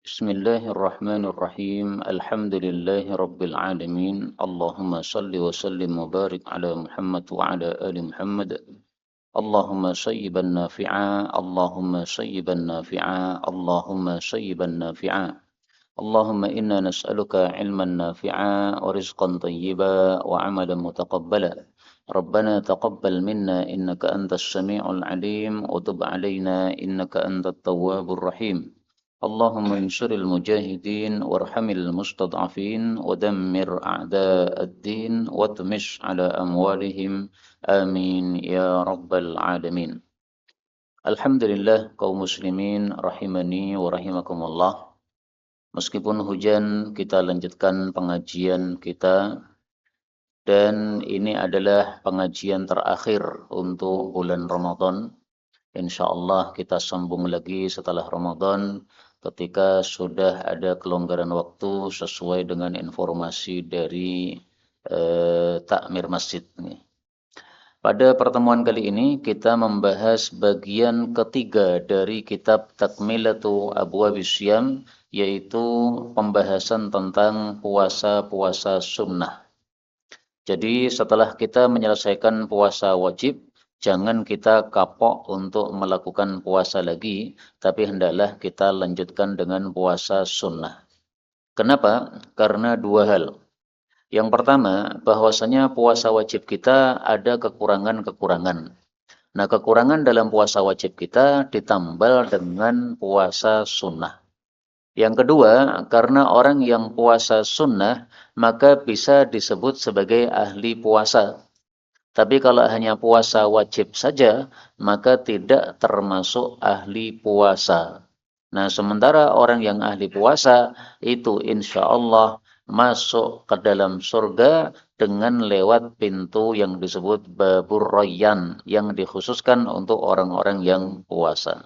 Bismillahirrahmanirrahim. Alhamdulillahi rabbil alamin. Allahumma salli wa sallim wa barik ala Muhammad wa ala ali Muhammad. Allahumma sayyiban nafi'a, Allahumma sayyiban nafi'a, Allahumma sayyiban nafi'a. Allahumma inna nas'aluka ilman nafi'a wa rizqan tayyiba wa amalan mutaqabbala. ربنا تقبل منا إنك أنت السميع العليم وتب علينا إنك أنت التواب الرحيم اللهم انصر المجاهدين وارحم المستضعفين ودمر أعداء الدين واطمس على أموالهم آمين يا رب العالمين. Alhamdulillah kaum muslimin rahimani wa rahimakumullah. Meskipun hujan, kita lanjutkan pengajian kita dan ini adalah pengajian terakhir untuk bulan Ramadan. Insyaallah kita sambung lagi setelah Ramadan ketika sudah ada kelonggaran waktu sesuai dengan informasi dari takmir masjid. Pada pertemuan kali ini kita membahas bagian ketiga dari kitab Takmilatu Abwabis Syiyam, yaitu pembahasan tentang puasa-puasa sunnah. Jadi setelah kita menyelesaikan puasa wajib, jangan kita kapok untuk melakukan puasa lagi, tapi hendaklah kita lanjutkan dengan puasa sunnah. Kenapa? Karena dua hal. Yang pertama, bahwasanya puasa wajib kita ada kekurangan-kekurangan. Nah, kekurangan dalam puasa wajib kita ditambal dengan puasa sunnah. Yang kedua, karena orang yang puasa sunnah, maka bisa disebut sebagai ahli puasa. Tapi kalau hanya puasa wajib saja, maka tidak termasuk ahli puasa. Nah, sementara orang yang ahli puasa, itu insya Allah masuk ke dalam surga dengan lewat pintu yang disebut Babur Rayyan, yang dikhususkan untuk orang-orang yang puasa.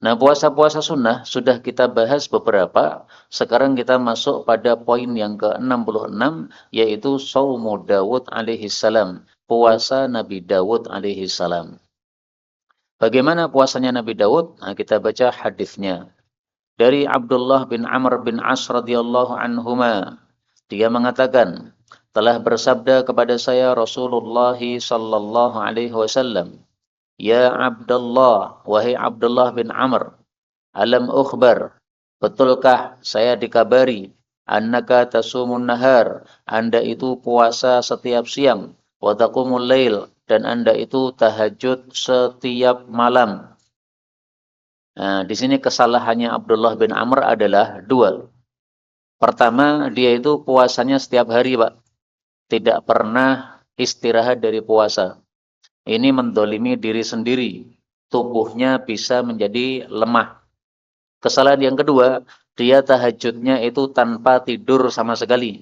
Nah, puasa-puasa sunnah sudah kita bahas beberapa. Sekarang kita masuk pada poin yang ke-66, yaitu Shaumu Dawud alaihi salam, puasa Nabi Dawud alaihi salam. Bagaimana puasanya Nabi Dawud? Nah, kita baca hadisnya. Dari Abdullah bin Amr bin As radhiyallahu anhuma, dia mengatakan, telah bersabda kepada saya Rasulullah sallallahu alaihi wasallam, Ya Abdullah, wahai Abdullah bin Amr, alam ukhbar, betulkah saya dikabari, annaka tasumun nahar, Anda itu puasa setiap siang, wa taqumul lail, dan Anda itu tahajud setiap malam. Nah, di sini kesalahannya Abdullah bin Amr adalah dua. Pertama, dia itu puasanya setiap hari, Pak. Tidak pernah istirahat dari puasa. Ini mendolimi diri sendiri. Tubuhnya bisa menjadi lemah. Kesalahan yang kedua, dia tahajudnya itu tanpa tidur sama sekali.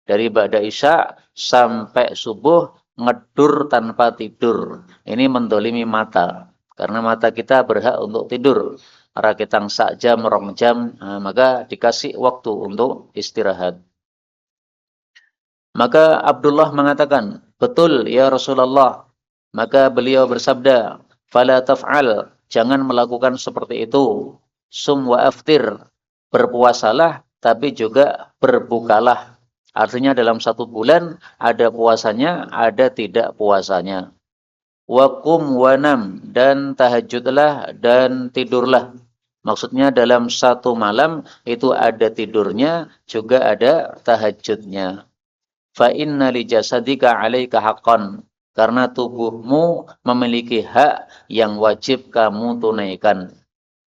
Dari ba'da isya sampai subuh, ngedur tanpa tidur. Ini mendolimi mata. Karena mata kita berhak untuk tidur. Rakitang sak jam, rong jam, maka dikasih waktu untuk istirahat. Maka Abdullah mengatakan, betul ya Rasulullah. Maka beliau bersabda, "Fala taf'al, jangan melakukan seperti itu. Sum wa aftir, berpuasalah tapi juga berbukalah." Artinya dalam satu bulan ada puasanya, ada tidak puasanya. Wa qum wa nam, dan tahajudlah dan tidurlah. Maksudnya dalam satu malam itu ada tidurnya, juga ada tahajudnya. Fa inna li jasadika 'alaika haqqan, karena tubuhmu memiliki hak yang wajib kamu tunaikan.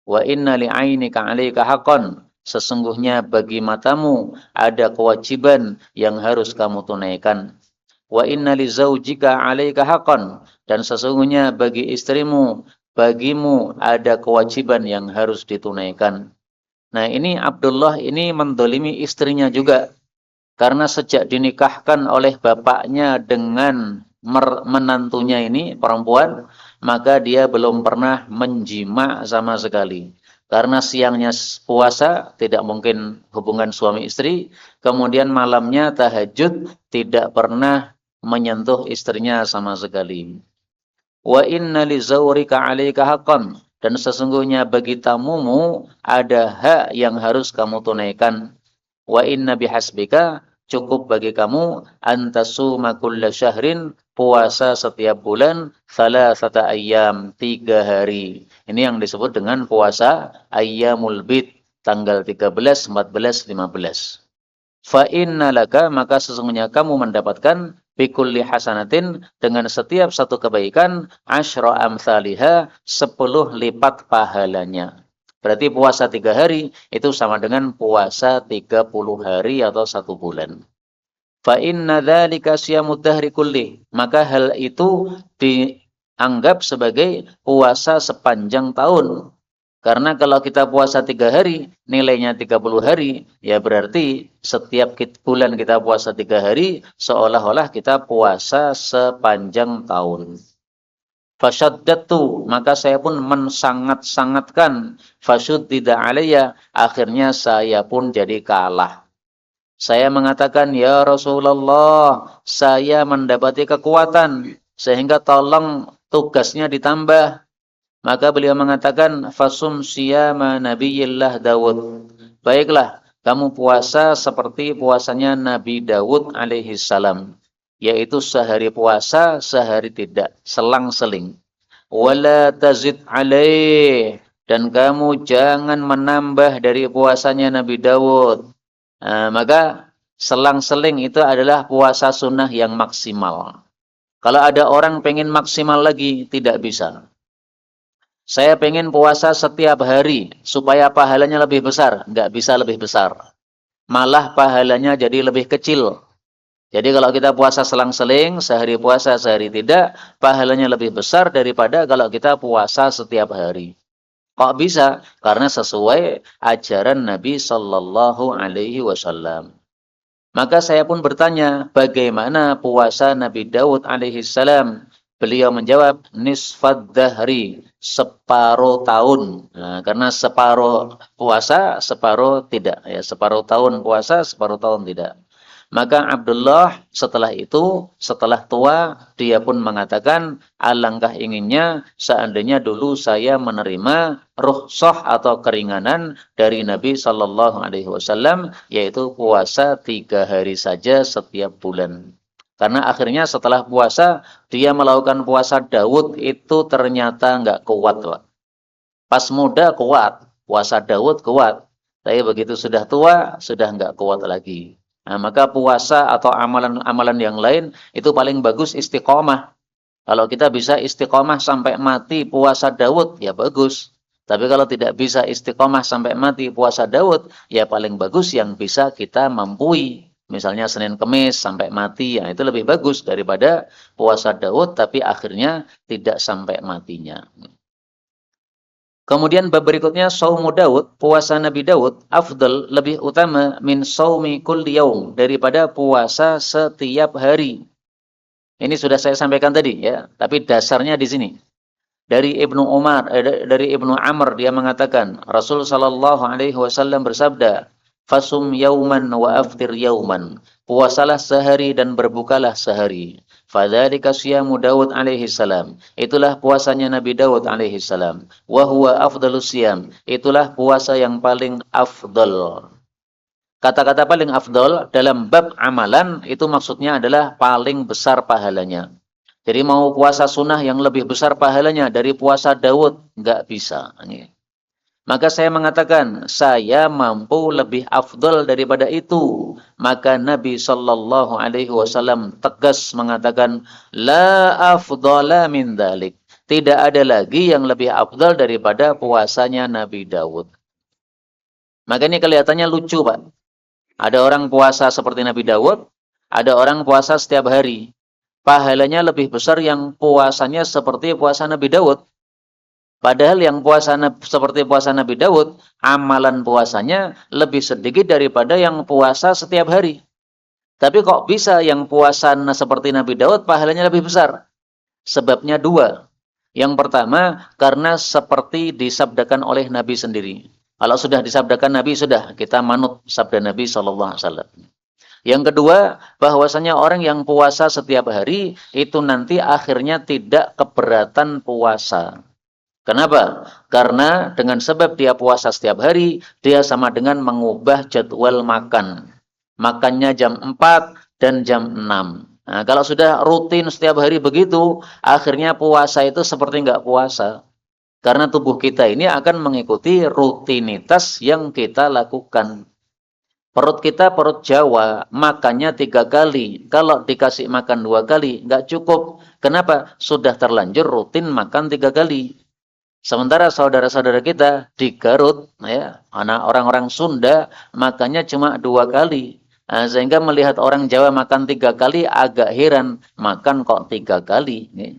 Wa inna li 'ainika 'alaika haqqan, sesungguhnya bagi matamu ada kewajiban yang harus kamu tunaikan. Wa inna li zaujika 'alaika haqqan, dan sesungguhnya bagi istrimu, bagimu ada kewajiban yang harus ditunaikan. Nah, ini Abdullah ini mendolimi istrinya juga. Karena sejak dinikahkan oleh bapaknya dengan menantunya ini, perempuan, maka dia belum pernah menjima sama sekali. Karena siangnya puasa, tidak mungkin hubungan suami istri, kemudian malamnya tahajud, tidak pernah menyentuh istrinya sama sekali. Wa inna li zawrika 'alaika haqqan, dan sesungguhnya bagi tamumu ada hak yang harus kamu tunaikan. Wa inna bihasbika, cukup bagi kamu, antasuma kulla syahrin, puasa setiap bulan, salasata ayyam, 3 hari. Ini yang disebut dengan puasa ayyamul bid, tanggal 13, 14, 15. Fa inna laka, maka sesungguhnya kamu mendapatkan bikulli hasanatin, dengan setiap satu kebaikan, asyra amsalihha, 10 lipat pahalanya. Berarti puasa 3 hari itu sama dengan puasa 30 hari atau 1 bulan. Fa inna dzalika siyamud dahri kulli, maka hal itu dianggap sebagai puasa sepanjang tahun. Karena kalau kita puasa 3 hari, nilainya 30 hari, ya berarti setiap bulan kita puasa 3 hari, seolah-olah kita puasa sepanjang tahun. Fasyaddatu, maka saya pun mensangat-sangatkan, fasyaddida alayya, akhirnya saya pun jadi kalah. Saya mengatakan, ya Rasulullah, saya mendapati kekuatan, sehingga tolong tugasnya ditambah. Maka beliau mengatakan, fasum siyama nabiyillah Dawud. Baiklah, kamu puasa seperti puasanya Nabi Dawud alaihi salam, yaitu sehari puasa, sehari tidak, selang-seling. Wala tazid alaih, dan kamu jangan menambah dari puasanya Nabi Dawud. Maka selang-seling itu adalah puasa sunnah yang maksimal. Kalau ada orang pengen maksimal lagi, tidak bisa. Saya pengen puasa setiap hari supaya pahalanya lebih besar. Nggak bisa lebih besar. Malah pahalanya jadi lebih kecil. Jadi kalau kita puasa selang-seling, sehari puasa, sehari tidak, pahalanya lebih besar daripada kalau kita puasa setiap hari. Kok bisa? Karena sesuai ajaran Nabi Sallallahu Alaihi Wasallam. Maka saya pun bertanya, bagaimana puasa Nabi Daud alaihi salam? Beliau menjawab, nisfad dahri, separuh tahun. Nah, karena separuh puasa, separuh tidak. Ya, separuh tahun puasa, separuh tahun tidak. Maka Abdullah setelah itu, setelah tua, dia pun mengatakan, alangkah inginnya seandainya dulu saya menerima rukhsah atau keringanan dari Nabi Sallallahu Alaihi Wasallam, yaitu puasa 3 hari saja setiap bulan. Karena akhirnya setelah puasa, dia melakukan puasa Daud itu ternyata nggak kuat, Pak. Pas muda kuat, puasa Daud kuat. Tapi begitu sudah tua, sudah nggak kuat lagi. Nah, maka puasa atau amalan-amalan yang lain itu paling bagus istiqomah. Kalau kita bisa istiqomah sampai mati puasa Daud, ya bagus. Tapi kalau tidak bisa istiqomah sampai mati puasa Daud, ya paling bagus yang bisa kita mampu. Misalnya Senin Kemis sampai mati, ya itu lebih bagus daripada puasa Daud tapi akhirnya tidak sampai matinya. Kemudian bab berikutnya, saumu Daud, puasa Nabi Daud, afdal, lebih utama, min saumi kulli yaum, daripada puasa setiap hari. Ini sudah saya sampaikan tadi ya, tapi dasarnya di sini. Dari dari Ibnu Amr dia mengatakan, Rasul sallallahu alaihi wasallam bersabda, fasum yauman wa aftir yauman. Puasalah sehari dan berbukalah sehari. Fadzalika siyamu Daud alaihi salam. Itulah puasanya Nabi Daud alaihi salam. Wa huwa afdalus siyam. Itulah puasa yang paling afdal. Kata-kata paling afdal dalam bab amalan itu maksudnya adalah paling besar pahalanya. Jadi mau puasa sunnah yang lebih besar pahalanya dari puasa Daud, nggak bisa. Maka saya mengatakan, saya mampu lebih afdal daripada itu. Maka Nabi Sallallahu Alaihi Wasallam tegas mengatakan, la afdala min dalik. Tidak ada lagi yang lebih afdal daripada puasanya Nabi Daud. Maka ini kelihatannya lucu, Pak. Ada orang puasa seperti Nabi Daud, ada orang puasa setiap hari. Pahalanya lebih besar yang puasanya seperti puasa Nabi Daud. Padahal yang puasa seperti puasa Nabi Daud, amalan puasanya lebih sedikit daripada yang puasa setiap hari. Tapi kok bisa yang puasa seperti Nabi Daud pahalanya lebih besar? Sebabnya dua. Yang pertama, karena seperti disabdakan oleh Nabi sendiri. Kalau sudah disabdakan Nabi, sudah kita manut sabda Nabi SAW. Yang kedua, bahwasanya orang yang puasa setiap hari, itu nanti akhirnya tidak keberatan puasa. Kenapa? Karena dengan sebab dia puasa setiap hari, dia sama dengan mengubah jadwal makan. Makannya jam 4 dan jam 6. Nah, kalau sudah rutin setiap hari begitu, akhirnya puasa itu seperti nggak puasa. Karena tubuh kita ini akan mengikuti rutinitas yang kita lakukan. Perut kita perut Jawa, makannya 3 kali. Kalau dikasih makan 2 kali, nggak cukup. Kenapa? Sudah terlanjur rutin makan 3 kali. Sementara saudara-saudara kita di Garut, ya, anak orang-orang Sunda makannya cuma 2 kali. Nah, sehingga melihat orang Jawa makan 3 kali agak heran, makan kok 3 kali. Ya.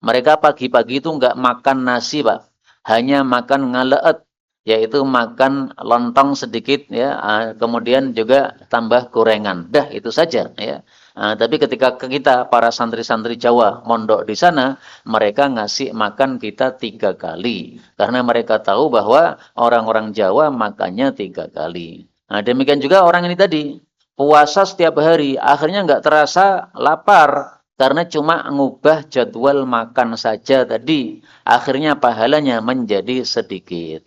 Mereka pagi-pagi itu nggak makan nasi, Pak, hanya makan ngaleet, yaitu makan lontong sedikit, ya, kemudian juga tambah gorengan. Dah itu saja, ya. Tapi ketika kita para santri-santri Jawa mondok di sana, mereka ngasih makan kita 3 kali. Karena mereka tahu bahwa orang-orang Jawa makannya 3 kali. Nah, demikian juga orang ini tadi. Puasa setiap hari, akhirnya nggak terasa lapar. Karena cuma ngubah jadwal makan saja tadi. Akhirnya pahalanya menjadi sedikit.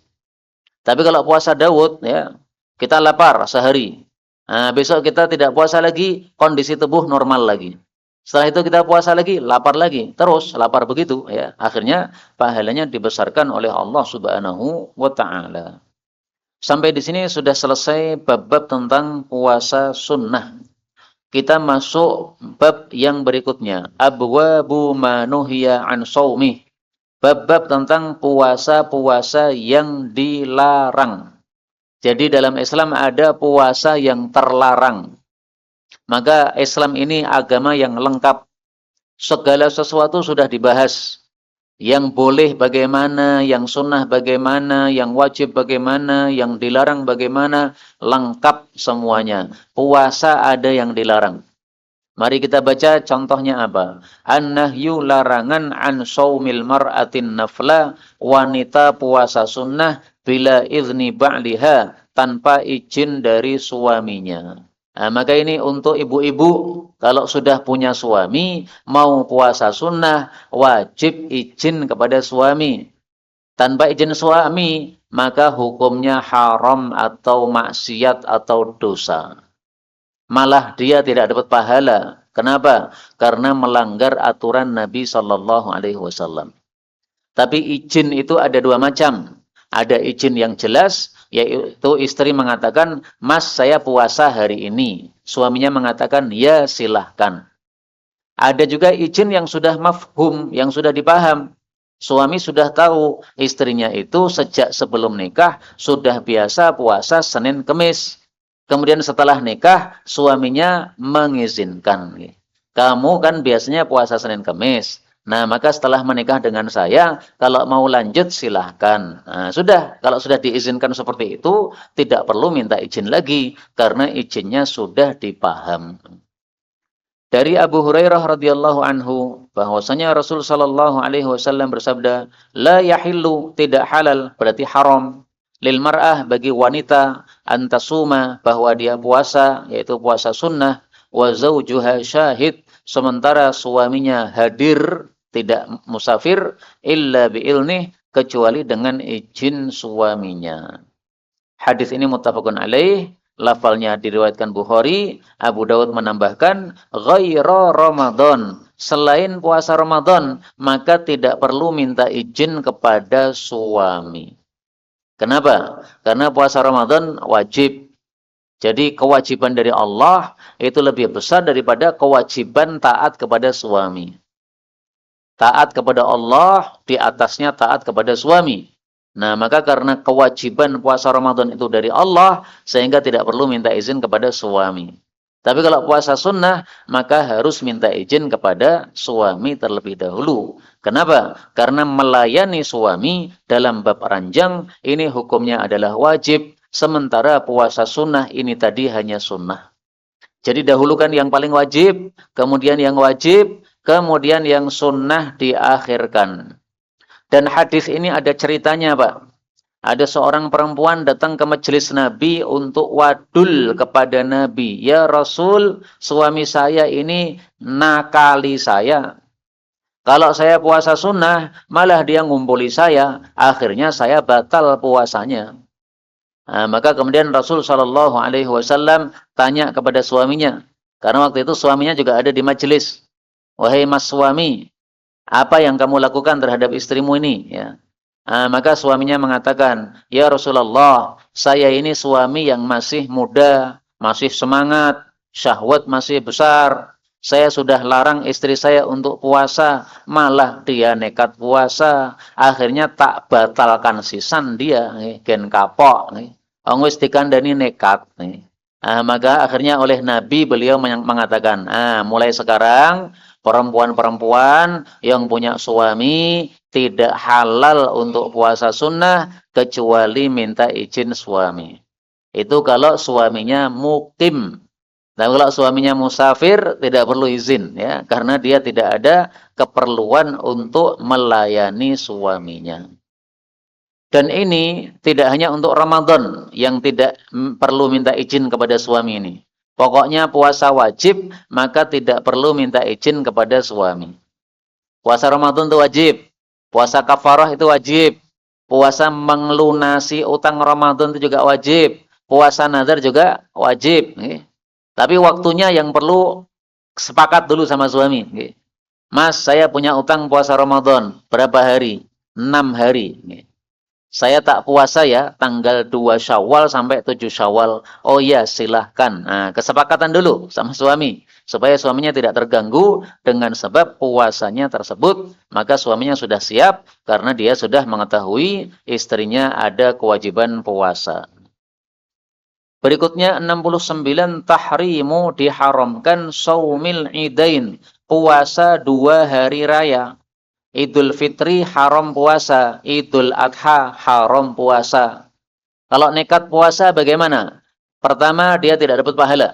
Tapi kalau puasa Daud, ya, kita lapar sehari. Nah, besok kita tidak puasa lagi, kondisi tubuh normal lagi. Setelah itu kita puasa lagi, lapar lagi, terus lapar begitu, ya. Akhirnya pahalanya dibesarkan oleh Allah Subhanahu wa taala. Sampai di sini sudah selesai bab-bab tentang puasa sunnah. Kita masuk bab yang berikutnya, abwabu manuhiya an shaumi. Bab-bab tentang puasa-puasa yang dilarang. Jadi dalam Islam ada puasa yang terlarang. Maka Islam ini agama yang lengkap. Segala sesuatu sudah dibahas. Yang boleh bagaimana, yang sunnah bagaimana, yang wajib bagaimana, yang dilarang bagaimana, lengkap semuanya. Puasa ada yang dilarang. Mari kita baca contohnya apa? An-nahyu larangan an shaumil mar'atin nafla, wanita puasa sunnah bila izni ba'liha, tanpa izin dari suaminya. Nah, maka ini untuk ibu-ibu, kalau sudah punya suami, mau puasa sunnah, wajib izin kepada suami. Tanpa izin suami, maka hukumnya haram atau maksiat atau dosa. Malah dia tidak dapat pahala. Kenapa? Karena melanggar aturan Nabi Shallallahu Alaihi Wasallam. Tapi izin itu ada dua macam. Ada izin yang jelas, yaitu istri mengatakan, Mas saya puasa hari ini. Suaminya mengatakan, ya silahkan. Ada juga izin yang sudah mafhum, yang sudah dipaham. Suami sudah tahu istrinya itu sejak sebelum nikah sudah biasa puasa Senin Kemis. Kemudian setelah nikah, suaminya mengizinkan. Kamu kan biasanya puasa Senin Kemis. Nah, maka setelah menikah dengan saya, kalau mau lanjut silahkan. Nah, sudah, kalau sudah diizinkan seperti itu, tidak perlu minta izin lagi, karena izinnya sudah dipaham. Dari Abu Hurairah radhiyallahu anhu, bahwasanya Rasul sallallahu alaihi wasallam bersabda, la yahillu, tidak halal, berarti haram, lil mar'ah, bagi wanita, antasuma, bahwa dia puasa, yaitu puasa sunnah, wa zawjuha syahid, sementara suaminya hadir, tidak musafir, illa bi'ilnih, kecuali dengan izin suaminya. Hadis ini muttafaqun alaih, lafalnya diriwayatkan Bukhari. Abu Dawud menambahkan, ghaira Ramadan, selain puasa Ramadan, maka tidak perlu minta izin kepada suami. Kenapa? Karena puasa Ramadan wajib. Jadi kewajiban dari Allah itu lebih besar daripada kewajiban taat kepada suami. Taat kepada Allah di atasnya taat kepada suami. Nah, maka karena kewajiban puasa Ramadan itu dari Allah, sehingga tidak perlu minta izin kepada suami. Tapi kalau puasa sunnah, maka harus minta izin kepada suami terlebih dahulu. Kenapa? Karena melayani suami dalam bab ranjang, ini hukumnya adalah wajib, sementara puasa sunnah ini tadi hanya sunnah. Jadi dahulukan yang paling wajib, kemudian yang wajib, kemudian yang sunnah diakhirkan. Dan hadis ini ada ceritanya, Pak. Ada seorang perempuan datang ke majelis Nabi untuk wadul kepada Nabi. Ya Rasul, suami saya ini nakali saya. Kalau saya puasa sunnah, malah dia ngumpuli saya, akhirnya saya batal puasanya. Nah, maka kemudian Rasul Shallallahu Alaihi Wasallam tanya kepada suaminya, karena waktu itu suaminya juga ada di majelis. Wahai mas suami, apa yang kamu lakukan terhadap istrimu ini? Ya. Maka suaminya mengatakan, ya Rasulullah, saya ini suami yang masih muda, masih semangat, syahwat masih besar. Saya sudah larang istri saya untuk puasa, malah dia nekat puasa. Akhirnya tak batalkan sisan dia, gen kapok. Wis dikandani nekat. Maka akhirnya oleh Nabi beliau mengatakan, mulai sekarang perempuan-perempuan yang punya suami tidak halal untuk puasa sunnah kecuali minta izin suami. Itu kalau suaminya mukim. Nah, kalau suaminya musafir tidak perlu izin ya, karena dia tidak ada keperluan untuk melayani suaminya. Dan ini tidak hanya untuk Ramadan yang tidak perlu minta izin kepada suami ini. Pokoknya puasa wajib, maka tidak perlu minta izin kepada suami. Puasa Ramadan itu wajib. Puasa kafarah itu wajib. Puasa melunasi utang Ramadan itu juga wajib. Puasa nazar juga wajib. Tapi waktunya yang perlu sepakat dulu sama suami. Mas, saya punya utang puasa Ramadan. Berapa hari? 6 hari. Saya tak puasa ya, tanggal 2 Syawal sampai 7 Syawal. Oh iya, silahkan. Nah, kesepakatan dulu sama suami. Supaya suaminya tidak terganggu dengan sebab puasanya tersebut. Maka suaminya sudah siap karena dia sudah mengetahui istrinya ada kewajiban puasa. Berikutnya 69, tahrimu diharamkan saumil idain. Puasa 2 hari raya. Idul Fitri haram puasa, Idul Adha haram puasa. Kalau nekat puasa bagaimana? Pertama, dia tidak dapat pahala.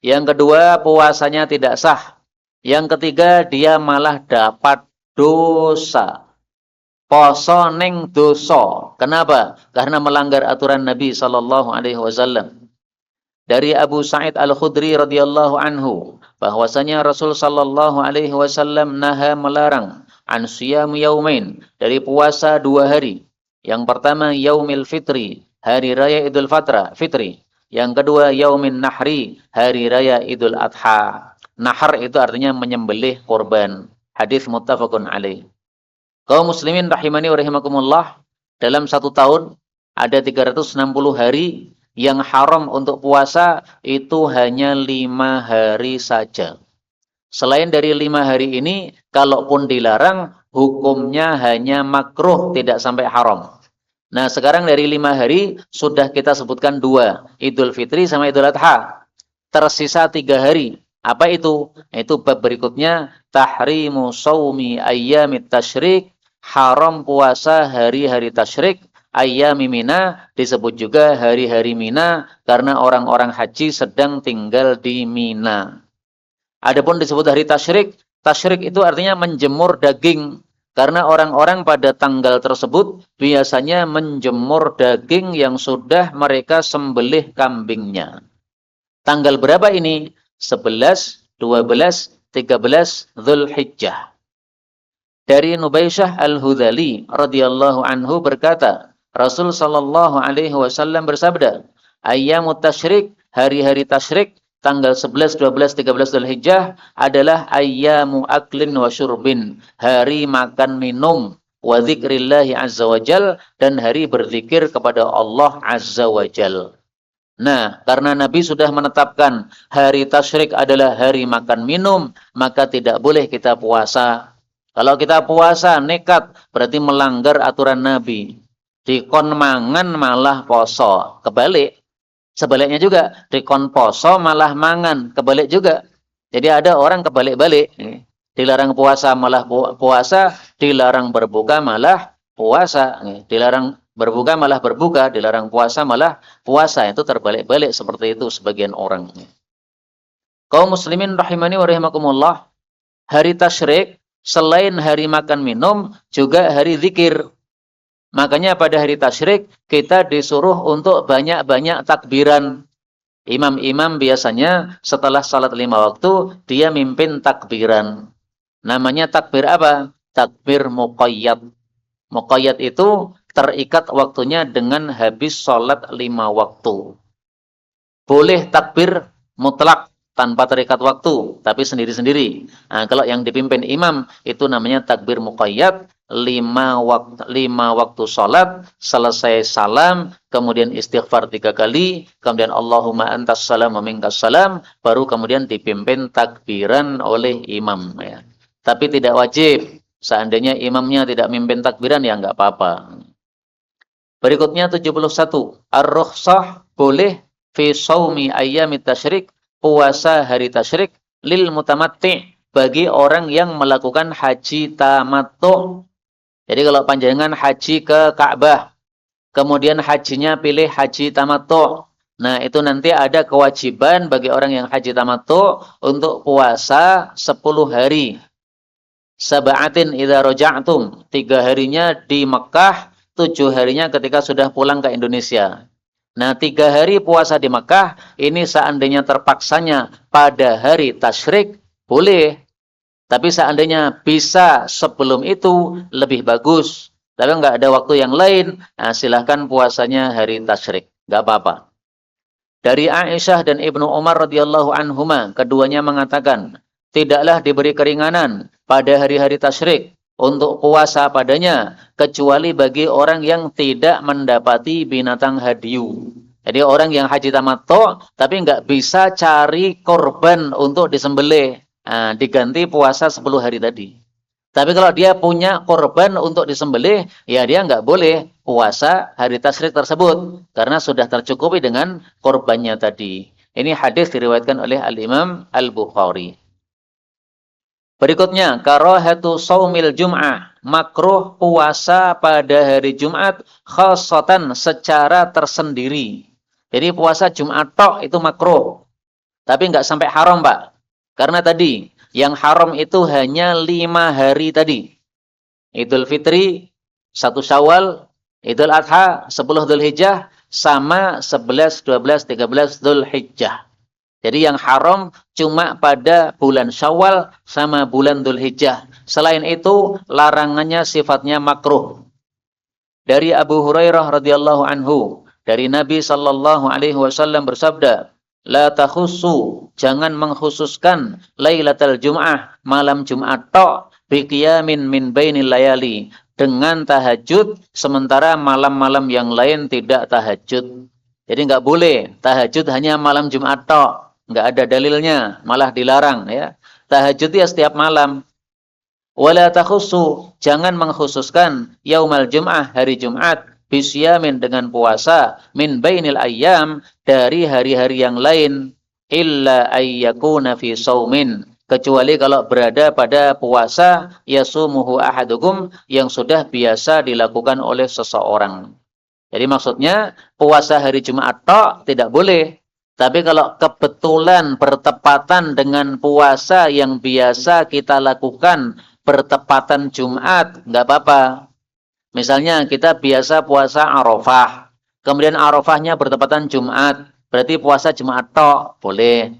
Yang kedua, puasanya tidak sah. Yang ketiga, dia malah dapat dosa. Poso ning dosa. Kenapa? Karena melanggar aturan Nabi sallallahu alaihi wasallam. Dari Abu Sa'id Al-Khudri radhiyallahu anhu, bahwasanya Rasul sallallahu alaihi wasallam naha melarang an siyam yaumain, dari puasa 2 hari. Yang pertama yaumil fitri, hari raya Idul Fitri. Yang kedua yaumin nahri, hari raya Idul Adha. Nahar itu artinya menyembelih korban. Hadis muttafaqun alaih. Kaum muslimin rahimani wa rahimakumullah, dalam 1 tahun ada 360 hari yang haram untuk puasa, itu hanya 5 hari saja. Selain dari 5 hari ini, kalaupun dilarang, hukumnya hanya makruh, tidak sampai haram. Nah, sekarang dari 5 hari, sudah kita sebutkan 2. Idul Fitri sama Idul Adha. Tersisa 3 hari. Apa itu? Itu bab berikutnya, tahrimu saumi ayyamit tasyrik, haram puasa hari-hari tasyrik. Ayyami Mina, disebut juga hari-hari Mina, karena orang-orang haji sedang tinggal di Mina. Adapun disebut hari tasyrik, tasyrik itu artinya menjemur daging. Karena orang-orang pada tanggal tersebut biasanya menjemur daging yang sudah mereka sembelih kambingnya. Tanggal berapa ini? 11, 12, 13 Dzulhijjah. Dari Nubaisyah Al-Hudali radhiyallahu anhu berkata, Rasul sallallahu alaihi wasallam bersabda, ayyamut tasyrik, hari-hari tasyrik, tanggal 11, 12, 13 Dzulhijjah adalah ayyamu aklin wa syurbin, hari makan minum, wa dzikrillahi azza wajal, dan hari berzikir kepada Allah azza wajal. Nah, karena Nabi sudah menetapkan hari tasyrik adalah hari makan minum, maka tidak boleh kita puasa. Kalau kita puasa nekat, berarti melanggar aturan Nabi. Dikon mangan malah poso, kebalik. Sebaliknya juga, dikon poso malah mangan, kebalik juga. Jadi ada orang kebalik-balik. Dilarang puasa malah puasa, dilarang berbuka malah puasa. Dilarang berbuka malah berbuka, dilarang puasa malah puasa. Itu terbalik-balik seperti itu sebagian orang. Kaum muslimin rahimani wa rahimakumullah, hari tasyrik, selain hari makan minum, juga hari zikir. Makanya pada hari tasyrik kita disuruh untuk banyak-banyak takbiran. Imam-imam biasanya setelah salat 5 waktu dia mimpin takbiran. Namanya takbir apa? Takbir muqayyad. Muqayyad itu terikat waktunya dengan habis sholat 5 waktu. Boleh takbir mutlak tanpa terikat waktu, tapi sendiri-sendiri. Nah, kalau yang dipimpin imam itu namanya takbir muqayyad, 5 waktu sholat, selesai salam, kemudian istighfar 3 kali, kemudian Allahumma antas salam wa minkas salam, baru kemudian dipimpin takbiran oleh imam. Ya. Tapi tidak wajib. Seandainya imamnya tidak mimpin takbiran, ya nggak apa-apa. Berikutnya 71. Ar-rukhsah boleh fi shaumi ayyamit tasyrik, puasa hari tasyrik, lil mutamatti, bagi orang yang melakukan haji tamattu. Jadi kalau panjenengan haji ke Ka'bah, kemudian hajinya pilih haji tamattu. Nah, itu nanti ada kewajiban bagi orang yang haji tamattu untuk puasa 10 hari. Sab'atin idza raja'tum, 3 harinya di Mekah, 7 harinya ketika sudah pulang ke Indonesia. Nah, 3 hari puasa di Mekah, ini seandainya terpaksanya pada hari tasyrik, boleh. Tapi seandainya bisa sebelum itu, lebih bagus. Tapi nggak ada waktu yang lain, nah silahkan puasanya hari tasyrik. Nggak apa-apa. Dari Aisyah dan Ibnu Umar radhiyallahu anhuma, keduanya mengatakan, tidaklah diberi keringanan pada hari-hari tasyrik untuk puasa padanya, kecuali bagi orang yang tidak mendapati binatang hadiyu. Jadi orang yang haji tamattu tapi nggak bisa cari korban untuk disembelih, nah, diganti puasa 10 hari tadi. Tapi kalau dia punya korban untuk disembelih, ya dia nggak boleh puasa hari tasyrik tersebut karena sudah tercukupi dengan korbannya tadi. Ini hadis diriwayatkan oleh Al-Imam Al-Bukhari. Berikutnya, karahatu shaumil jum'ah, makruh puasa pada hari Jumat khassatan secara tersendiri. Jadi puasa Jumat tok itu makruh. Tapi nggak sampai haram, Pak. Karena tadi yang haram itu hanya 5 hari tadi. Idul Fitri, 1 Syawal, Idul Adha, 10 Dzulhijjah, sama 11, 12, 13 Dzulhijjah. Jadi yang haram cuma pada bulan Syawal sama bulan Dzulhijjah. Selain itu, larangannya sifatnya makruh. Dari Abu Hurairah radhiyallahu anhu, dari Nabi sallallahu alaihi wasallam bersabda, la takhussu, jangan mengkhususkan Lailatul Jum'ah, malam Jumat tok, biqiyamin min bainil layali, dengan tahajud sementara malam-malam yang lain tidak tahajud. Jadi enggak boleh tahajud hanya malam Jumat tok, enggak ada dalilnya, malah dilarang ya. Tahajud ya setiap malam. Wala takhussu, jangan mengkhususkan yaumal Jum'ah, hari Jumat, bisyamin dengan puasa, min bainil ayyam, dari hari-hari yang lain, illa ayyakuna fi saumin, kecuali kalau berada pada puasa yasumuhu ahadukum, yang sudah biasa dilakukan oleh seseorang. Jadi maksudnya puasa hari Jumat tok tidak boleh. Tapi kalau kebetulan bertepatan dengan puasa yang biasa kita lakukan bertepatan Jumat, nggak apa-apa. Misalnya kita biasa puasa Arafah, kemudian Arafahnya bertepatan Jumat, berarti puasa Jumat tok, boleh.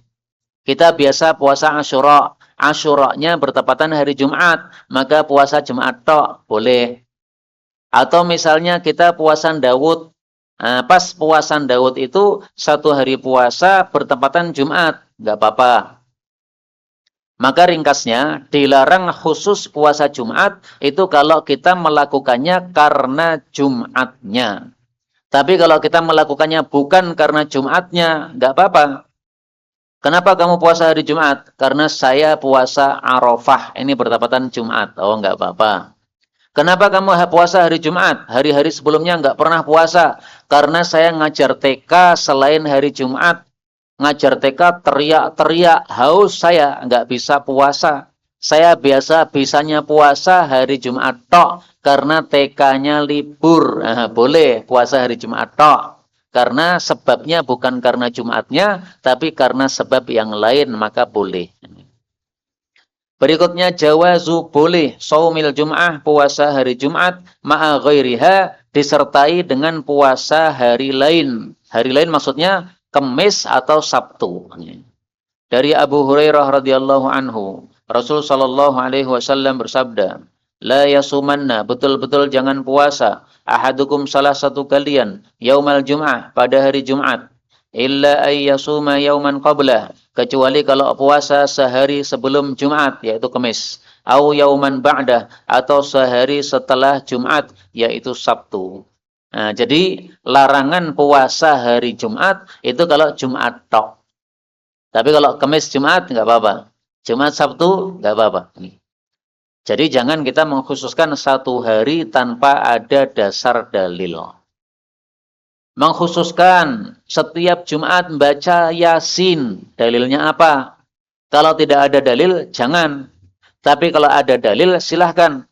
Kita biasa puasa Asyura, Asyuranya bertepatan hari Jumat, maka puasa Jumat tok, boleh. Atau misalnya kita puasa Daud, nah, pas puasa Daud itu 1 hari puasa bertepatan Jumat, nggak apa-apa. Maka ringkasnya, dilarang khusus puasa Jumat itu kalau kita melakukannya karena Jumatnya. Tapi kalau kita melakukannya bukan karena Jumatnya, nggak apa-apa. Kenapa kamu puasa hari Jumat? Karena saya puasa Arafah, ini bertepatan Jumat. Oh, nggak apa-apa. Kenapa kamu puasa hari Jumat? Hari-hari sebelumnya nggak pernah puasa. Karena saya ngajar TK selain hari Jumat. Ngajar TK teriak-teriak, haus saya, nggak bisa puasa. Saya bisanya puasa hari Jumat tok, karena TK-nya libur. Nah, boleh puasa hari Jumat tok. Karena sebabnya bukan karena Jumatnya, tapi karena sebab yang lain, maka boleh. Berikutnya jawazu boleh shaumil Jum'ah, puasa hari Jumat, ma'a ghairiha, disertai dengan puasa hari lain. Hari lain maksudnya Kemis atau Sabtu. Dari Abu Hurairah radhiyallahu anhu, Rasul sallallahu alaihi wasallam bersabda, "La yasumanna, betul-betul jangan puasa ahadukum salah satu kalian yaumal jum'ah pada hari Jumat, illa ay yasuma yauman qablah, kecuali kalau puasa sehari sebelum Jumat yaitu Kamis, au yauman ba'dah atau sehari setelah Jumat yaitu Sabtu." Nah, jadi larangan puasa hari Jumat itu kalau Jumat tok. Tapi kalau Kamis Jumat nggak apa-apa. Jumat Sabtu nggak apa-apa. Jadi jangan kita mengkhususkan satu hari tanpa ada dasar dalil. Mengkhususkan setiap Jumat baca Yasin, dalilnya apa? Kalau tidak ada dalil, jangan. Tapi kalau ada dalil, silahkan.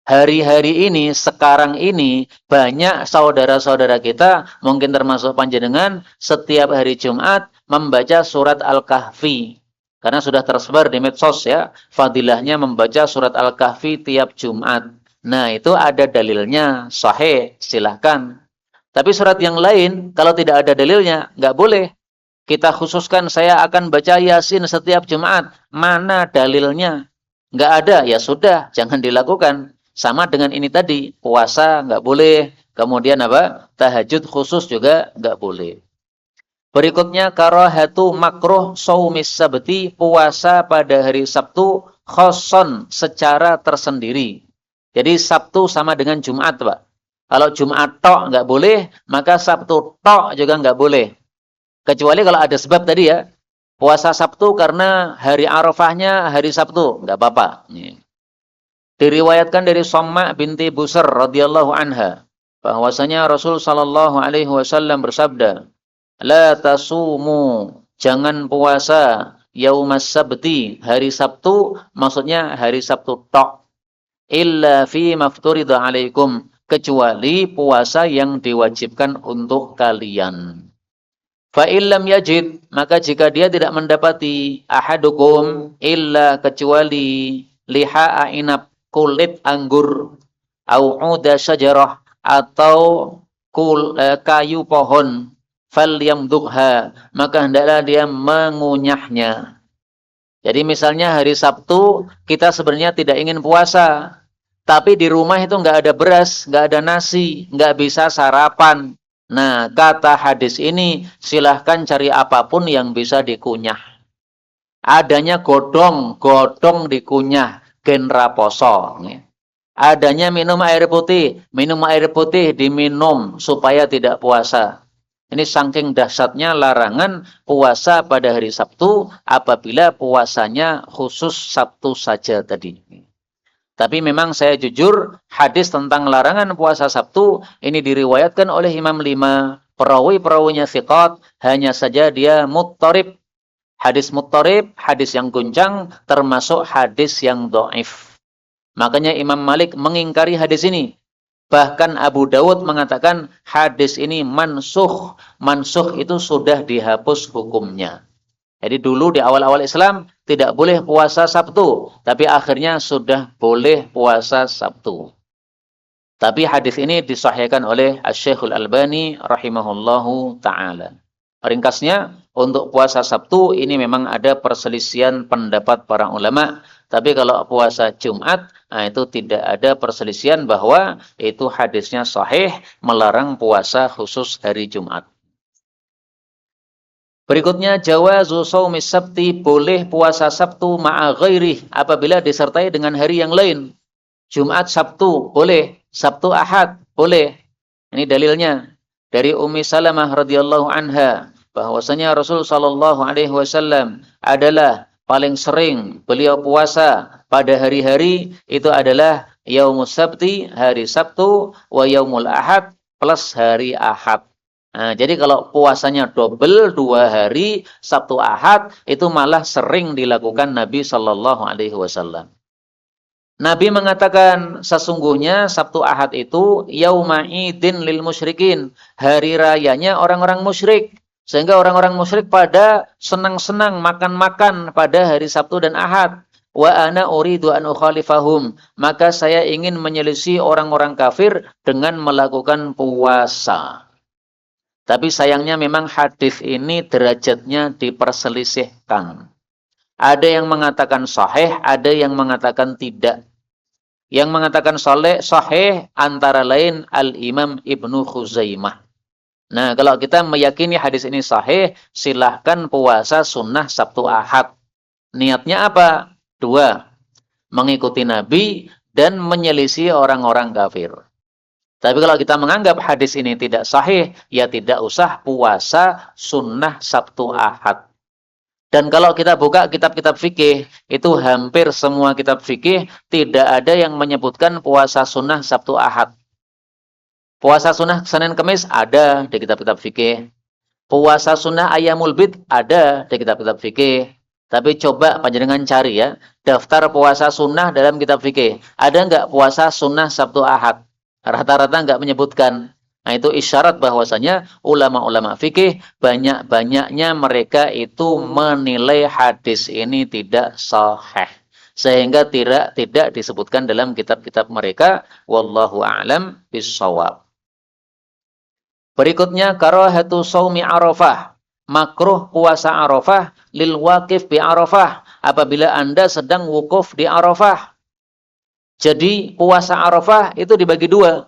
Hari-hari ini, sekarang ini, banyak saudara-saudara kita, mungkin termasuk panjenengan, setiap hari Jumat membaca surat Al-Kahfi. Karena sudah tersebar di medsos ya, fadilahnya membaca surat Al-Kahfi tiap Jumat. Nah, itu ada dalilnya, sahih, silahkan. Tapi surat yang lain, kalau tidak ada dalilnya, nggak boleh. Kita khususkan saya akan baca Yasin setiap Jumat. Mana dalilnya? Nggak ada, ya sudah, jangan dilakukan. Sama dengan ini tadi, puasa nggak boleh. Kemudian apa? Tahajud khusus juga nggak boleh. Berikutnya, karahatu makruh saumis sabti, puasa pada hari Sabtu, khoson, secara tersendiri. Jadi Sabtu sama dengan Jumat, Pak. Kalau Jumat tok nggak boleh, maka Sabtu tok juga nggak boleh. Kecuali kalau ada sebab tadi ya, puasa Sabtu karena hari Arafahnya hari Sabtu, nggak apa-apa. Diriwayatkan dari Somma binti Busr radhiyallahu anha bahwasanya Rasul sallallahu alaihi wasallam bersabda, "La tasumu, jangan puasa yaumas sabti, hari Sabtu, maksudnya hari Sabtu tok, illa fi mafturida alaikum, kecuali puasa yang diwajibkan untuk kalian." Fa illam yajid, maka jika dia tidak mendapati ahadukum illa kecuali liha'a inab, kulit anggur, au uda syajarah, atau kayu pohon, falyamdugha, maka hendaklah dia mengunyahnya. Jadi misalnya hari Sabtu kita sebenarnya tidak ingin puasa, tapi di rumah itu nggak ada beras, nggak ada nasi, nggak bisa sarapan. Nah, kata hadis ini, silahkan cari apapun yang bisa dikunyah. Adanya godong dikunyah, gen raposo. Adanya minum air putih diminum supaya tidak puasa. Ini saking dahsyatnya larangan puasa pada hari Sabtu apabila puasanya khusus Sabtu saja tadi. Tapi memang saya jujur, hadis tentang larangan puasa Sabtu ini diriwayatkan oleh Imam 5, perawi-perawinya thiqat, hanya saja dia muttarib. Hadis muttarib, hadis yang guncang, termasuk hadis yang dhaif. Makanya Imam Malik mengingkari hadis ini. Bahkan Abu Dawud mengatakan hadis ini mansukh. Mansukh itu sudah dihapus hukumnya. Jadi dulu di awal-awal Islam tidak boleh puasa Sabtu, tapi akhirnya sudah boleh puasa Sabtu. Tapi hadis ini disahihkan oleh Asy-Syaikh Al-Albani rahimahullahu taala. Ringkasnya, untuk puasa Sabtu ini memang ada perselisihan pendapat para ulama, tapi kalau puasa Jumat, nah itu tidak ada perselisihan bahwa itu hadisnya sahih melarang puasa khusus hari Jumat. Berikutnya, jawazu shaumis sabti, boleh puasa Sabtu ma'a ghairih apabila disertai dengan hari yang lain. Jumat Sabtu boleh, Sabtu Ahad boleh. Ini dalilnya dari Ummi Salamah radhiyallahu anha bahwasanya Rasul sallallahu alaihi wasallam adalah paling sering beliau puasa pada hari-hari itu adalah yaumus sabti, hari Sabtu, wa yaumul ahad, plus hari Ahad. Nah, jadi kalau puasanya double 2 hari, Sabtu Ahad, itu malah sering dilakukan Nabi Shallallahu Alaihi Wasallam. Nabi mengatakan sesungguhnya Sabtu Ahad itu yauma idin lil musyrikin, hari rayanya orang-orang musyrik. Sehingga orang-orang musyrik pada senang-senang makan-makan pada hari Sabtu dan Ahad. Wa ana uridu an ukhalifahum, maka saya ingin menyelisih orang-orang kafir dengan melakukan puasa. Tapi sayangnya memang hadis ini derajatnya diperselisihkan. Ada yang mengatakan sahih, ada yang mengatakan tidak. Yang mengatakan sahih antara lain Al-Imam Ibnu Khuzaimah. Nah, kalau kita meyakini hadis ini sahih, silahkan puasa sunnah Sabtu Ahad. Niatnya apa? Dua, mengikuti Nabi dan menyelisih orang-orang kafir. Tapi kalau kita menganggap hadis ini tidak sahih, ya tidak usah puasa sunnah Sabtu Ahad. Dan kalau kita buka kitab-kitab fikih, itu hampir semua kitab fikih tidak ada yang menyebutkan puasa sunnah Sabtu Ahad. Puasa sunnah Senin Kemis ada di kitab-kitab fikih. Puasa sunnah Ayyamul Bid ada di kitab-kitab fikih. Tapi coba panjenengan cari ya, daftar puasa sunnah dalam kitab fikih. Ada nggak puasa sunnah Sabtu Ahad? Rata-rata nggak menyebutkan. Nah, itu isyarat bahwasanya ulama-ulama fikih banyak-banyaknya mereka itu menilai hadis ini tidak sahih. Sehingga tidak disebutkan dalam kitab-kitab mereka. Wallahu a'lam bishawab. Berikutnya karahatu shaumi Arafah. Makruh puasa Arafah lil waqif bi Arafah apabila Anda sedang wukuf di Arafah. Jadi puasa Arafah itu dibagi dua.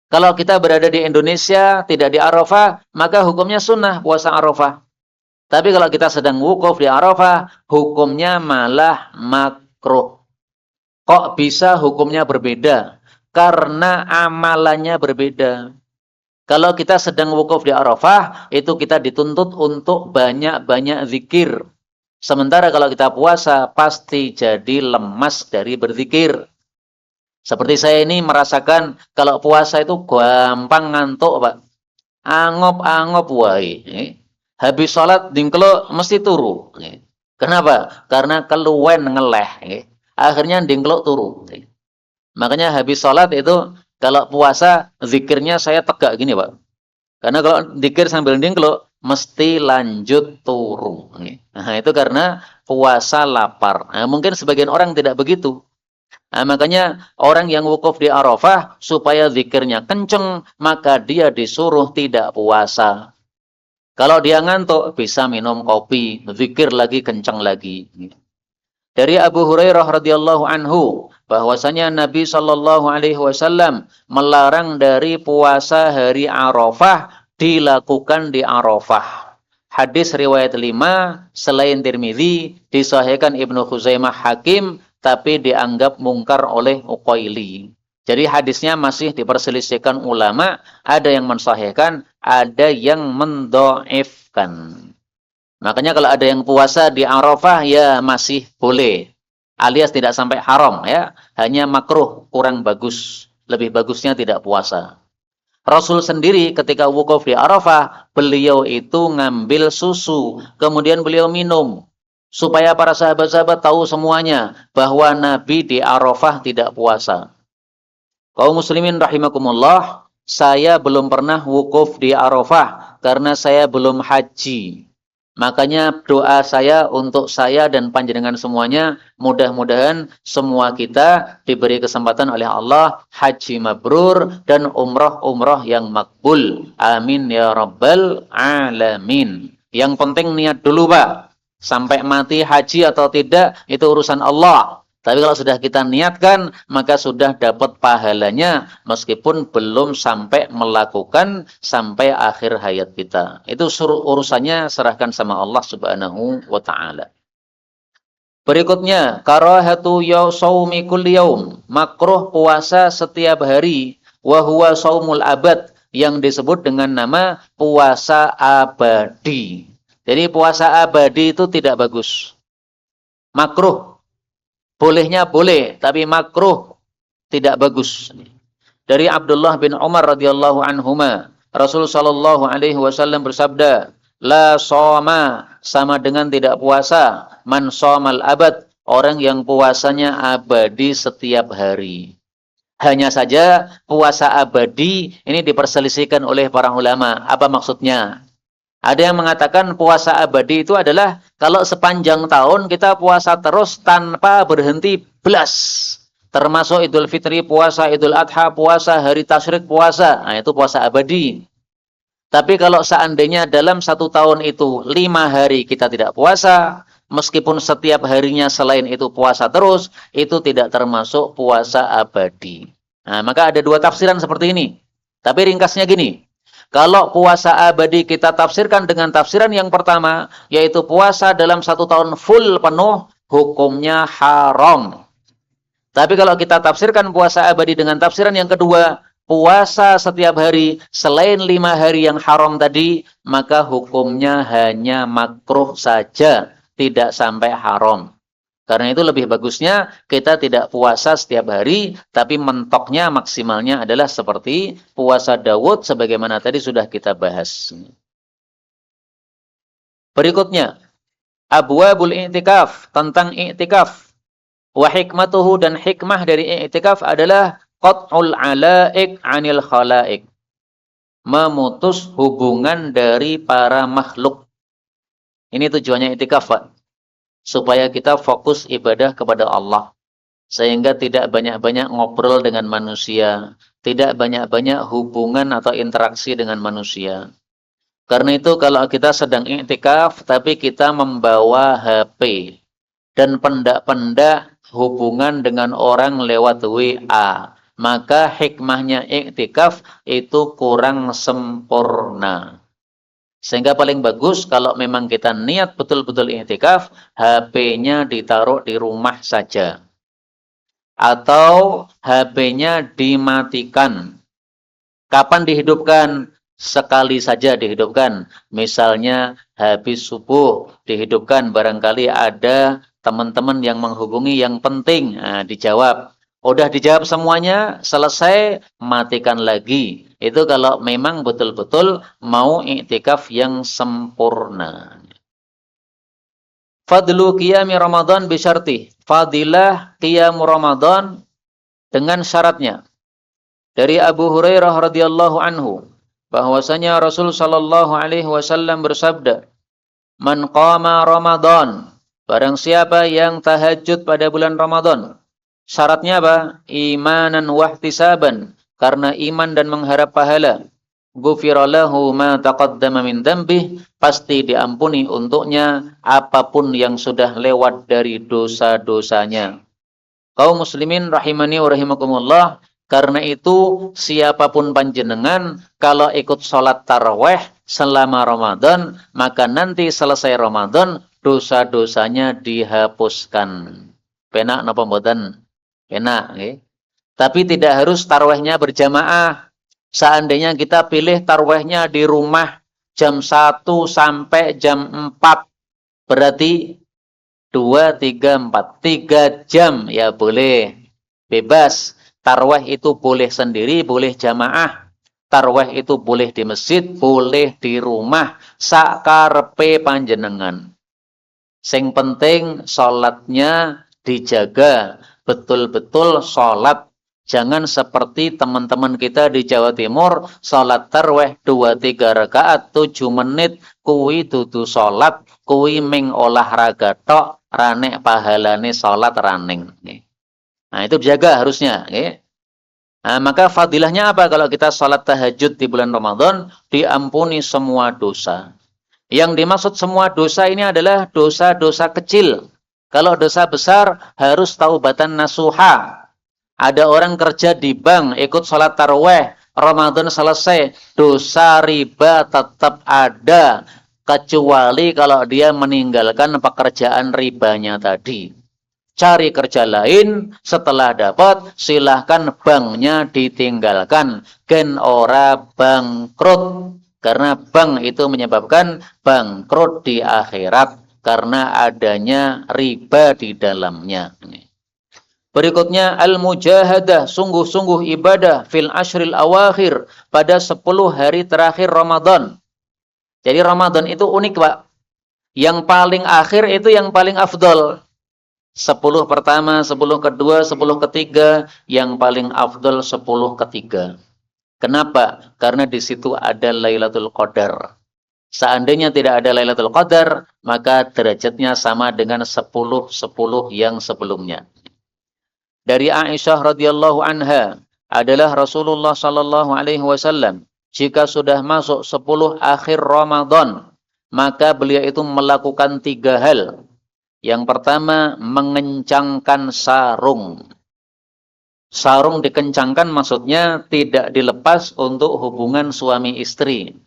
Kalau kita berada di Indonesia, tidak di Arafah, maka hukumnya sunnah puasa Arafah. Tapi kalau kita sedang wukuf di Arafah, hukumnya malah makruh. Kok bisa hukumnya berbeda? Karena amalannya berbeda. Kalau kita sedang wukuf di Arafah, itu kita dituntut untuk banyak-banyak zikir. Sementara kalau kita puasa, pasti jadi lemas dari berzikir. Seperti saya ini merasakan kalau puasa itu gampang ngantuk, Pak. Angop-angop wae. Habis sholat dingkluk mesti turu. Kenapa? Karena keluwen ngeleh. Akhirnya dingkluk turu. Makanya habis sholat itu kalau puasa zikirnya saya tegak gini, Pak. Karena kalau zikir sambil dingkluk mesti lanjut turu. Nah, itu karena puasa lapar. Nah, mungkin sebagian orang tidak begitu. Nah, makanya orang yang wukuf di Arafah supaya zikirnya kenceng, maka dia disuruh tidak puasa. Kalau dia ngantuk, bisa minum kopi, zikir lagi kenceng lagi. Dari Abu Hurairah radhiyallahu anhu, bahwasanya Nabi Shallallahu alaihi wasallam melarang dari puasa hari Arafah dilakukan di Arafah. Hadis riwayat 5 selain Tirmizi, disahihkan Ibnu Khuzaimah Hakim, tapi dianggap mungkar oleh Uqaili. Jadi hadisnya masih diperselisihkan ulama, ada yang mensahihkan, ada yang mendhaifkan. Makanya kalau ada yang puasa di Arafah ya masih boleh, alias tidak sampai haram ya, hanya makruh, kurang bagus. Lebih bagusnya tidak puasa. Rasul sendiri ketika wukuf di Arafah, beliau itu ngambil susu, kemudian beliau minum. Supaya para sahabat-sahabat tahu semuanya bahwa Nabi di Arafah tidak puasa. Kaum muslimin rahimakumullah, saya belum pernah wukuf di Arafah karena saya belum haji. Makanya doa saya untuk saya dan panjenengan semuanya, mudah-mudahan semua kita diberi kesempatan oleh Allah haji mabrur dan umrah yang makbul. Amin ya rabbal alamin. Yang penting niat dulu, Pak. Sampai mati haji atau tidak, itu urusan Allah. Tapi kalau sudah kita niatkan, maka sudah dapat pahalanya, meskipun belum sampai melakukan sampai akhir hayat kita. Itu urusannya serahkan sama Allah subhanahu wa ta'ala. Berikutnya, karahatu shaumi kulli yaum. Makruh puasa setiap hari. Wa huwa shaumul abad, yang disebut dengan nama puasa abadi. Jadi puasa abadi itu tidak bagus. Makruh. Bolehnya boleh, tapi makruh tidak bagus. Dari Abdullah bin Umar radhiyallahu anhuma, Rasul sallallahu alaihi wasallam bersabda, la shoma, sama dengan tidak puasa, man shomal abad, orang yang puasanya abadi setiap hari. Hanya saja puasa abadi ini diperselisihkan oleh para ulama. Apa maksudnya? Ada yang mengatakan puasa abadi itu adalah kalau sepanjang tahun kita puasa terus tanpa berhenti belas. Termasuk Idul Fitri puasa, Idul Adha puasa, hari tasyrik puasa. Nah, itu puasa abadi. Tapi kalau seandainya dalam satu tahun itu 5 hari kita tidak puasa, meskipun setiap harinya selain itu puasa terus, itu tidak termasuk puasa abadi. Nah, maka ada dua tafsiran seperti ini. Tapi ringkasnya gini, kalau puasa abadi kita tafsirkan dengan tafsiran yang pertama, yaitu puasa dalam 1 tahun full penuh, hukumnya haram. Tapi kalau kita tafsirkan puasa abadi dengan tafsiran yang kedua, puasa setiap hari selain 5 hari yang haram tadi, maka hukumnya hanya makruh saja, tidak sampai haram. Karena itu lebih bagusnya kita tidak puasa setiap hari, tapi mentoknya maksimalnya adalah seperti puasa Daud sebagaimana tadi sudah kita bahas. Berikutnya, abwabul i'tikaf, tentang i'tikaf. Wa hikmatuhu, dan hikmah dari i'tikaf adalah qat'ul alaik 'anil khalaik. Memutus hubungan dari para makhluk. Ini tujuannya i'tikaf, Pak. Supaya kita fokus ibadah kepada Allah. Sehingga tidak banyak-banyak ngobrol dengan manusia. Tidak banyak-banyak hubungan atau interaksi dengan manusia. Karena itu kalau kita sedang i'tikaf, tapi kita membawa HP. Dan pendak-pendak hubungan dengan orang lewat WA. Maka hikmahnya i'tikaf itu kurang sempurna. Sehingga paling bagus kalau memang kita niat betul-betul i'tikaf, HP-nya ditaruh di rumah saja. Atau HP-nya dimatikan. Kapan dihidupkan? Sekali saja dihidupkan. Misalnya habis subuh dihidupkan, barangkali ada teman-teman yang menghubungi yang penting. Nah, dijawab. Udah dijawab semuanya, selesai, matikan lagi. Itu kalau memang betul-betul mau i'tikaf yang sempurna. Fadlu qiyami Ramadan bisyartih. Fadilah qiyam Ramadan dengan syaratnya. Dari Abu Hurairah radhiyallahu anhu, bahwasanya Rasul sallallahu alaihi wasallam bersabda, "Man qama Ramadan," barang siapa yang tahajud pada bulan Ramadan. Syaratnya apa? Imanan wahtisaban, karena iman dan mengharap pahala. Ghufira lahu ma taqaddama min dzambih, pasti diampuni untuknya apapun yang sudah lewat dari dosa-dosanya. Kaum muslimin rahimani wa rahimakumullah, karena itu siapapun panjenengan kalau ikut sholat tarawih selama Ramadan, maka nanti selesai Ramadan dosa-dosanya dihapuskan. Penak napa mboten? Penak, nggih. Tapi tidak harus tarawihnya berjamaah. Seandainya kita pilih tarawihnya di rumah jam 1 sampai jam 4, berarti 2, 3, 4. 3 jam ya boleh. Bebas. Tarawih itu boleh sendiri, boleh jamaah. Tarawih itu boleh di masjid, boleh di rumah. Sakarepe panjenengan. Sing penting sholatnya dijaga. Betul-betul sholat. Jangan seperti teman-teman kita di Jawa Timur, sholat tarawih 2-3 rakaat, 7 menit, kuwi dudu sholat, kuwi ming olahraga tok, ranek pahalane sholat raning. Nah, itu dijaga harusnya. Nah, maka fadilahnya apa kalau kita sholat tahajud di bulan Ramadan? Diampuni semua dosa. Yang dimaksud semua dosa ini adalah dosa-dosa kecil. Kalau dosa besar harus taubatan nasuha. Ada orang kerja di bank, ikut sholat tarawih, Ramadan selesai, dosa riba tetap ada. Kecuali kalau dia meninggalkan pekerjaan ribanya tadi. Cari kerja lain, setelah dapat, silahkan banknya ditinggalkan. Gen ora bangkrut. Karena bank itu menyebabkan bangkrut di akhirat. Karena adanya riba di dalamnya. Berikutnya al-mujahadah, sungguh-sungguh ibadah fil ashril awakhir, pada 10 hari terakhir Ramadan. Jadi Ramadan itu unik, Pak. Yang paling akhir itu yang paling afdol. 10 pertama, 10 kedua, 10 ketiga, yang paling afdol 10 ketiga. Kenapa? Karena di situ ada Lailatul Qadar. Seandainya tidak ada Lailatul Qadar, maka derajatnya sama dengan 10-10 yang sebelumnya. Dari Aisyah radhiyallahu anha, adalah Rasulullah sallallahu alaihi wasallam jika sudah masuk 10 akhir Ramadan, maka beliau itu melakukan 3 hal. Yang pertama, mengencangkan sarung. Sarung dikencangkan maksudnya tidak dilepas untuk hubungan suami istri.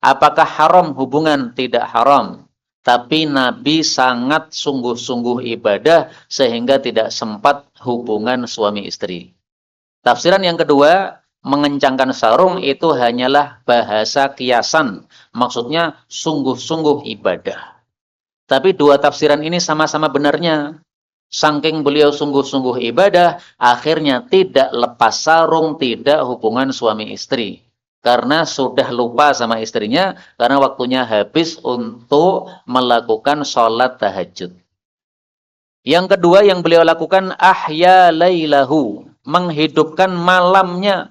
Apakah haram hubungan? Tidak haram. Tapi Nabi sangat sungguh-sungguh ibadah sehingga tidak sempat hubungan suami istri. Tafsiran yang kedua, mengencangkan sarung itu hanyalah bahasa kiasan. Maksudnya sungguh-sungguh ibadah. Tapi dua tafsiran ini sama-sama benarnya. Saking beliau sungguh-sungguh ibadah, akhirnya tidak lepas sarung, tidak hubungan suami istri. Karena sudah lupa sama istrinya, karena waktunya habis untuk melakukan sholat tahajud. Yang kedua yang beliau lakukan, ahya lailahu, menghidupkan malamnya.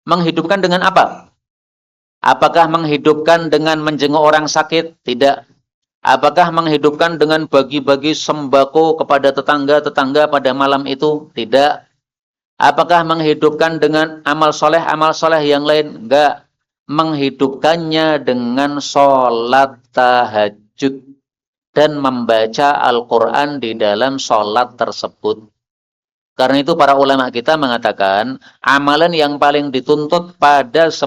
Menghidupkan dengan apa? Apakah menghidupkan dengan menjenguk orang sakit? Tidak. Apakah menghidupkan dengan bagi-bagi sembako kepada tetangga-tetangga pada malam itu? Tidak. Apakah menghidupkan dengan amal soleh yang lain? Enggak. Menghidupkannya dengan sholat tahajud dan membaca Al-Quran di dalam sholat tersebut. Karena itu para ulama kita mengatakan amalan yang paling dituntut pada 10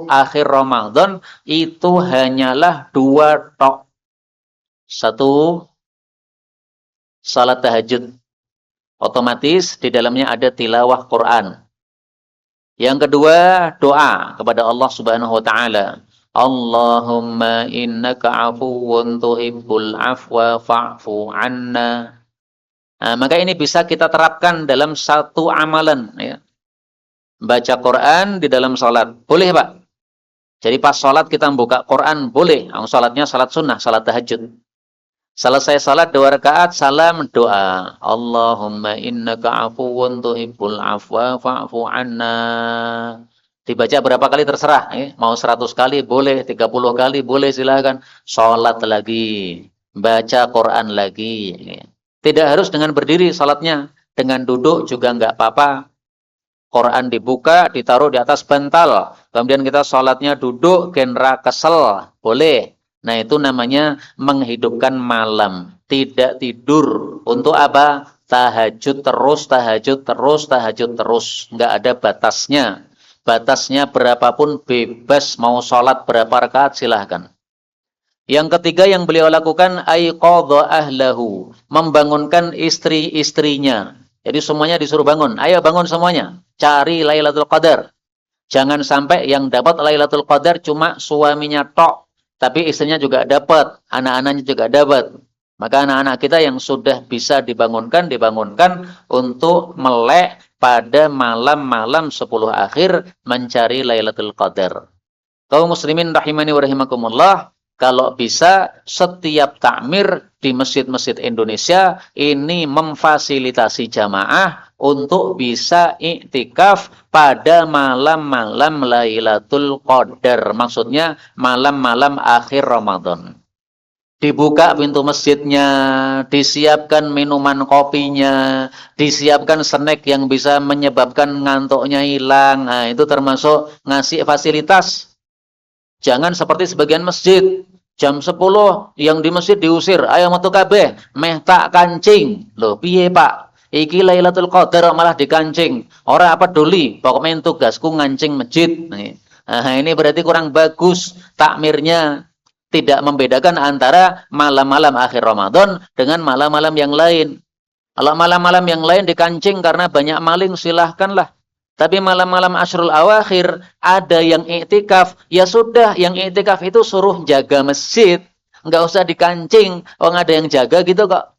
akhir Ramadan itu hanyalah 2 tok. Satu, salat tahajud. Otomatis di dalamnya ada tilawah Quran. Yang kedua, doa kepada Allah Subhanahu wa taala. Allahumma innaka afuwun tuhibbul afwa fa'fu anna. Nah, maka ini bisa kita terapkan dalam satu amalan ya. Baca Quran di dalam salat. Boleh, Pak? Jadi pas salat kita buka Quran boleh. Salatnya salat sunnah, salat tahajud. Selesai salat 2 rakaat, salam, doa. Allahumma innaka afuwun tuhibbul afwa fa'fu anna. Dibaca berapa kali terserah. Mau 100 kali boleh, 30 kali boleh, silahkan. Salat lagi. Baca Quran lagi. Tidak harus dengan berdiri salatnya. Dengan duduk juga enggak apa-apa. Quran dibuka, ditaruh di atas bantal. Kemudian kita salatnya duduk, genra kesel. Boleh. Nah, itu namanya menghidupkan malam. Tidak tidur. Untuk apa? Tahajud terus, tahajud terus, tahajud terus. Enggak ada batasnya. Batasnya berapapun bebas. Mau sholat berapa rakaat silahkan. Yang ketiga yang beliau lakukan, aiqadha ahlahu. Membangunkan istri-istrinya. Jadi semuanya disuruh bangun. Ayo bangun semuanya. Cari Lailatul Qadar. Jangan sampai yang dapat Lailatul Qadar cuma suaminya tok. Tapi istrinya juga dapat, anak-anaknya juga dapat. Maka anak-anak kita yang sudah bisa dibangunkan untuk melek pada malam-malam 10 akhir mencari Lailatul Qadar. Kaum muslimin rahimani wa rahimakumullah, kalau bisa setiap takmir di masjid-masjid Indonesia ini memfasilitasi jamaah untuk bisa iktikaf pada malam-malam Lailatul Qadar. Maksudnya malam-malam akhir Ramadan. Dibuka pintu masjidnya, disiapkan minuman kopinya, disiapkan snack yang bisa menyebabkan ngantuknya hilang. Nah, itu termasuk ngasih fasilitas. Jangan seperti sebagian masjid. Jam 10 yang di masjid diusir. Ayo metu kabeh, meh tak kancing. Loh, piye Pak? Iki Lailatul Qadar malah dikancing. Ora peduli, pokoknya tugasku ngancing masjid. Nah, ini berarti kurang bagus takmirnya. Tidak membedakan antara malam-malam akhir Ramadan dengan malam-malam yang lain. Kalau malam-malam yang lain dikancing karena banyak maling, silahkanlah. Tapi malam-malam Ashrul Awakhir ada yang iktikaf, ya sudah, yang iktikaf itu suruh jaga masjid. Enggak usah dikancing, ada yang jaga gitu kok.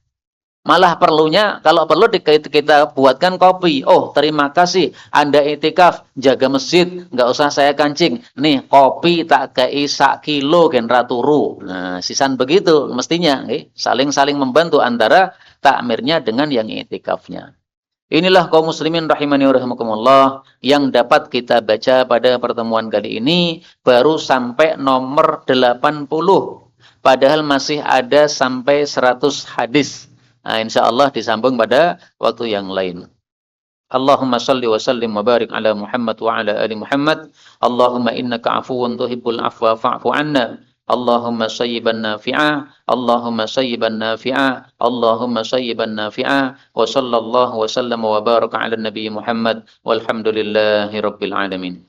Malah perlunya, kalau perlu kita buatkan kopi. Oh, terima kasih, Anda iktikaf, jaga masjid, enggak usah saya kancing. Nih, kopi tak kei sak kilo genra turu. Nah, sisan begitu mestinya. Saling-saling membantu antara takmirnya dengan yang iktikafnya. Inilah kaum muslimin rahimani wa rahimakumullah yang dapat kita baca pada pertemuan kali ini, baru sampai nomor 80. Padahal masih ada sampai 100 hadis. Nah, insyaallah disambung pada waktu yang lain. Allahumma salli wa sallim wa barik ala Muhammad wa ala ali Muhammad. Allahumma innaka afuwun tuhibbul afwa fa'fu anna. Allahumma sayyiban nafi'a, Allahumma sayyiban nafi'a, Allahumma sayyiban nafi'a, wa sallallahu wa sallam wa baraka ala nabi Muhammad, walhamdulillahi rabbil alamin.